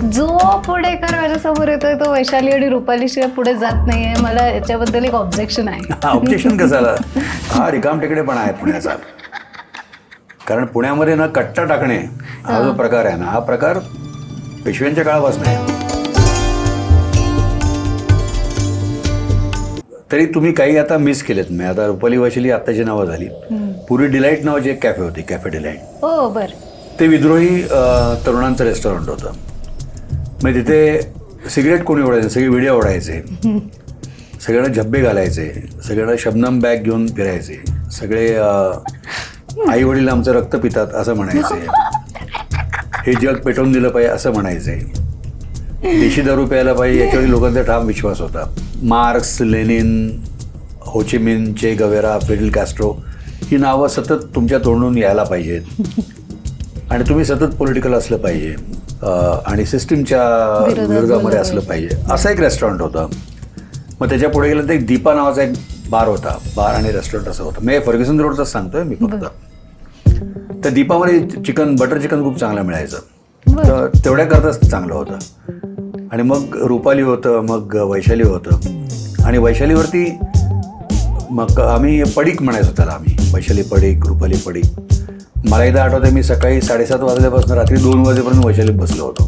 जो पुढेकर माझ्यासमोर येतोय तो वैशाली आणि रुपालीशिवाय पुढे जात नाहीये. मला याच्याबद्दल एक ऑब्जेक्शन आहे. ऑब्जेक्शन कसाला? हा रिकाम टेकडेपणा आहे पुण्याचा. कारण पुण्यामध्ये ना कट्टा टाकणे हा जो प्रकार आहे ना, हा प्रकार पेशव्यांच्या काळापासून आहे. तरी तुम्ही काही आता मिस केलेत. मी आता रुपाली वैशाली आत्ताची नावं झाली. पूर्वी डिलाईट नावाची एक कॅफे होती, कॅफे डिलाईट. हो बर. ते विद्रोही तरुणांचं रेस्टॉरंट होतं. मग तिथे सिगरेट कोणी ओढायचं, सगळे विडे ओढायचे, सगळ्यांना झब्बे घालायचे, सगळ्यांना शबनम बॅग घेऊन फिरायचे, सगळे आई वडील आमचं रक्त पितात असं म्हणायचे, हे जग पेटवून दिलं पाहिजे असं म्हणायचे, देशी दारू प्यायला पाहिजे याच्यावर लोकांचा ठाम विश्वास होता. मार्क्स, लेनिन, होचिमिन, चे गवेरा, फिडेल कॅस्ट्रो ही नावं सतत तुमच्या तोंडून यायला पाहिजेत आणि तुम्ही सतत पॉलिटिकल असलं पाहिजे आणि सिस्टीमच्या विरोधामध्ये असलं पाहिजे. असं एक रेस्टॉरंट होतं. मग त्याच्या पुढे गेलं तर एक दीपा नावाचा एक बार होता. बार आणि रेस्टॉरंट असं होतं. मी फर्ग्युसन रोडचंच सांगतोय मी फक्त. त्या दीपामध्ये चिकन, बटर चिकन खूप चांगलं मिळायचं. तर तेवढ्या करताच चांगलं होतं. आणि मग रुपाली होतं, मग वैशाली होतं. आणि वैशालीवरती मग आम्ही पडीक म्हणायचो त्याला. आम्ही वैशाली पडीक, रुपाली पडीक. मला एकदा आठवतं मी सकाळी 7:30 वाजल्यापासून रात्री 2 वाजेपर्यंत वैशालीत बसलो होतो.